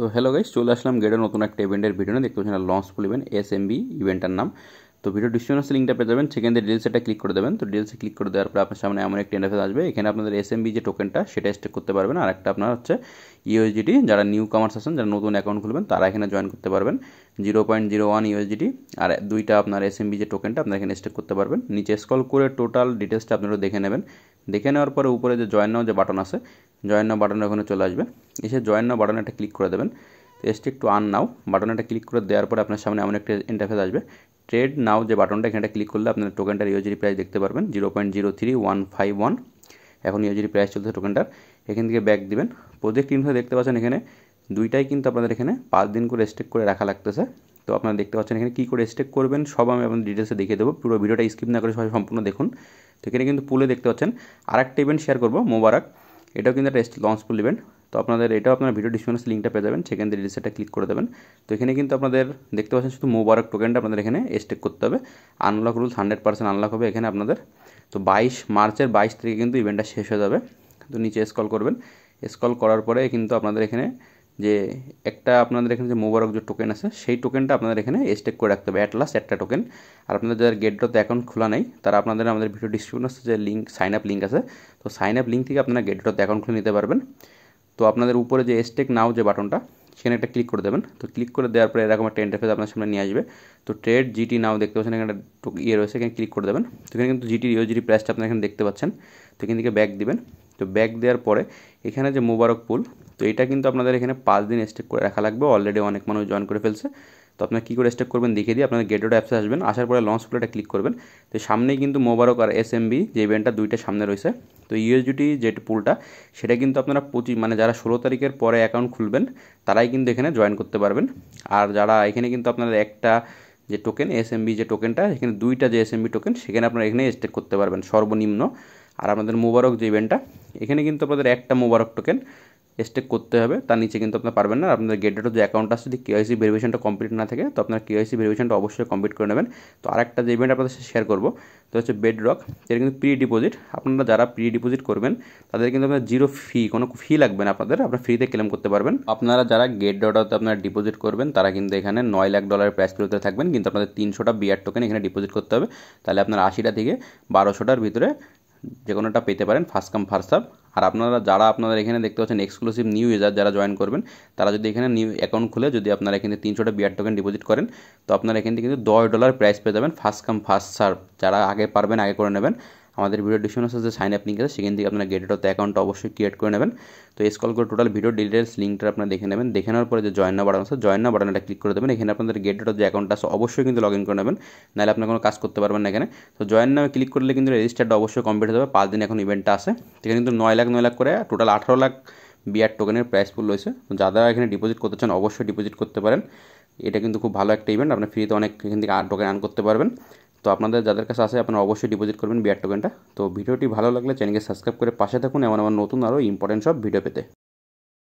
তো hello guys, চলে আসলাম গেটের নতুন একটা ইভেন্টের ভিডিও দেখতে পাচ্ছেন লঞ্চ ফুল ইভেন্ট SMB ইভেন্টের নাম। তো ভিডিও ডিসক্রিপশনে লিঙ্কটা পেয়ে যাবেন, সেখান থেকে ডিটেলস এটা ক্লিক করে দেবেন। তো ডিটেলসে ক্লিক করে দেওয়ার পর আপনার সামনে এমন একটা ইন্টারফেস আসবে। এখানে আপনাদের SMB যে টোকেনটা সেটা স্টেক করতে পারবেন, আর একটা আপনার হচ্ছে USDT। যারা নিউ কামার্স আছেন, যারা নতুন অ্যাকাউন্ট খুলবেন, তারা এখানে জয়েন করতে পারবেন 0.01 USDT, আর দুইটা আপনার SMB যে টোকেনটা আপনারা এখানে স্টেক করতে পারবেন। নিচে স্ক্রল করে টোটাল ডিটেলসটা আপনারা দেখে নেবেন। দেখে নেওয়ার পরে উপরে যে জয়েন নাও যে বাটন আছে, জয়েন নাও বাটনে ওখানে চলে আসবে। এসে জয়েন নাও বাটনে একটা ক্লিক করে দেবেন। স্টিক টু আর্ন নাও বাটনে একটা ক্লিক করে দেওয়ার পরে আপনার সামনে এমন একটা ইন্টারফেস আসবে। ট্রেড নাও যে বাটনটা, এখানে ক্লিক করলে আপনার টোকেনটার USDT প্রাইস দেখতে পারবেন 0.03151। এখন USDT প্রাইস চলছে টোকেনটার। এখান থেকে ব্যাক দিবেন। প্রজেক্ট ইনফো দেখতে পাচ্ছেন, এখানে দুইটাই কিন্তু আপনাদের এখানে 5 দিন করে স্টেক করে রাখা লাগতেছে। তো আপনারা দেখতে পাচ্ছেন এখানে কী করে স্টেক করবেন সব আমি আপনাদের ডিটেলসে দেখিয়ে দেবো। পুরো ভিডিওটা স্কিপ না করে সবাই সম্পূর্ণ দেখুন। তো এখানে কিন্তু পুলে দেখতে পাচ্ছেন আরেকটা ইভেন্ট শেয়ার করবো, মোবারক। এটাও কিন্তু একটা লঞ্চ ফুল ইভেন্ট। তো আপনাদের এটাও আপনার ভিডিও ডিসক্রিপশনে লিঙ্কটা পেয়ে যাবেন, সেখান থেকে রিসেটটা ক্লিক করে দেবেন। তো এখানে কিন্তু আপনাদের দেখতে পাচ্ছেন শুধু মোবারক টোকেনটা আপনাদের এখানে স্টেক করতে হবে। আনলক রুলস 100% আনলক হবে এখানে আপনাদের। তো 22 মার্চের 22 তারিখে কিন্তু ইভেন্টটা শেষ হয়ে যাবে। তো নিচে স্ক্রল করবেন। স্ক্রল করার পরে কিন্তু আপনাদের এখানে যে একটা আপনাদের এখানে যে মোবারক যে টোকেন আছে, সেই টোকেনটা আপনাদের এখানে স্টেক করে রাখতে হবে, অ্যাট লাস্ট একটা টোকেন। আর আপনাদের যাদের গেটডতে অ্যাকাউন্ট খোলা নেই, তারা আপনাদের আমাদের ভিডিও ডিসক্রিপশনে যে লিঙ্ক, সাইন আপ লিঙ্ক আছে, তো সাইন আপ লিঙ্ক থেকে আপনারা গেটডতে অ্যাকাউন্ট খুলে নিতে পারবেন। তো আপনাদের উপরে যে স্টেক নাও যে বাটনটা, সেখানে একটা ক্লিক করে দেবেন। তো ক্লিক করে দেওয়ার পরে এরকম একটা ইন্টারফেস আপনার সামনে নিয়ে আসবে। তো ট্রেড GT নাও দেখতে পাচ্ছেন, এখানে একটা রয়েছে, এখানে ক্লিক করে দেবেন। তো এখানে কিন্তু USDT প্রাইসটা আপনারা এখানে দেখতে পাচ্ছেন। তো এখান থেকে ব্যাক দিবেন। তো ব্যাক দেওয়ার পরে এখানে যে মোবারক পুল, তো এটা কিন্তু আপনাদের এখানে 5 দিন স্টেক করে রাখা লাগবে। অলরেডি অনেক মানুষ জয়েন করে ফেলছে। তো আপনারা কী করে স্টেক করবেন দেখিয়ে দিয়ে আপনাদের গেটওয়ে অ্যাপসে আসবেন। আসার পরে লঞ্চ ফুলটা ক্লিক করবেন। তো সামনেই কিন্তু মোবারক আর SMB যে ইভেন্টটা দুইটা সামনে রয়েছে। তো USDT যে পুলটা, সেটা কিন্তু আপনারা মানে যারা 16 তারিখের পরে অ্যাকাউন্ট খুলবেন, তারাই কিন্তু এখানে জয়েন করতে পারবেন। আর যারা এখানে কিন্তু আপনাদের একটা যে টোকেন SMB যে টোকেনটা, এখানে দুইটা যে SMB টোকেন, সেখানে আপনারা এখানে স্টেক করতে পারবেন সর্বনিম্ন। আর আপনাদের মোবারক যে ইভেন্টটা, এখানে কিন্তু আপনাদের একটা মোবারক টোকেন স্টেক করতে হবে, তার নিচে কিন্তু আপনার পারবেন না। আপনাদের গেটডেটের যে অ্যাকাউন্ট আছে, যদি KYC ভেরিফিকেশনটা কমপ্লিট না থাকে, তো আপনার KYC ভেরিফিকেশনটা অবশ্যই কমপ্লিট করে নেবেন। তো আরেকটা যে ইভেন্ট আপনাদের সাথে শেয়ার করবো, তো হচ্ছে বেডরক। এটা কিন্তু প্রি ডিপোজিট। আপনারা যারা প্রি ডিপোজিট করবেন, তাদের কিন্তু আপনার জিরো ফি, কোনো ফি লাগবে না আপনাদের, আপনার ফ্রিতে ক্লেম করতে পারবেন। আপনারা যারা গেটডটতে আপনারা ডিপোজিট করবেন, তারা কিন্তু এখানে $9 লাখ প্রাইস পেতে থাকবেন। কিন্তু আপনাদের 300টা বিয়ার টোকেন এখানে ডিপোজিট করতে হবে। তাহলে আপনার 80টা থেকে 1200টার ভিতরে যে কোনোটা পেতে পারেন, ফার্স্ট কাম ফার্স্ট সার্ভ। আর আপনারা যারা আপনাদের এখানে দেখতে পাচ্ছেন এক্সক্লুসিভ নিউ ইউজার যারা জয়েন করবেন, তারা যদি এখানে নিউ অ্যাকাউন্ট খুলে যদি আপনারা এখানে 300টা বিয়ার টোকেন ডিপোজিট করেন, তো আপনারা এখান থেকে কিন্তু $10 প্রাইস পেয়ে যাবেন, ফার্স্ট কাম ফার্স্ট সার্ভ। যারা আগে পারবেন আগে করে নেবেন। আমাদের ভিডিও ডিসক্রিপশনে যে সাইন আপ লিঙ্ক আছে, সেখান থেকে আপনারা গেটডতে অ্যাকাউন্টটা অবশ্যই ক্রিয়েট করে নেবেন। তো স্ক্রল করে টোটাল ভিডিও ডিটেলস লিঙ্কটা আপনারা দেখে নেবেন। দেখে নেওয়ার পরে যে জয়েন নাও বাটন আছে, জয়েন নাও বাটনটা ক্লিক করে দেবেন। এখানে আপনাদের গেটডটের যে অ্যাকাউন্ট আছে অবশ্যই কিন্তু লগ ইন করে নেবেন, নাহলে আপনার কোনো কাজ করতে পারবেন না এখানে। তো জয়েন নামে ক্লিক করলে কিন্তু রেজিস্টারটা অবশ্যই কমপ্লিট হয়ে যাবে। 5 দিন এখন ইভেন্টটা আছে। এখানে কিন্তু 9 লাখ করে টোটাল 18 লাখ বিয়ার টোকেনের প্রাইস পুল রয়েছে। যারা এখানে ডিপোজিট করতে চান অবশ্যই ডিপোজিট করতে পারেন। এটা কিন্তু খুব ভালো একটা ইভেন্ট, আপনি ফ্রিতে অনেক এখান থেকে টোকেন আর্ন করতে পারবেন। তো আপনাদের যাদের কাছে আছে, আপনারা অবশ্যই ডিপোজিট করবেন বিয়ার টোকেনটা। তো ভিডিওটি ভালো লাগলে চ্যানেলকে সাবস্ক্রাইব করে পাশে থাকুন, এমন আমার নতুন আরও ইম্পর্টেন্ট সব ভিডিও পেতে।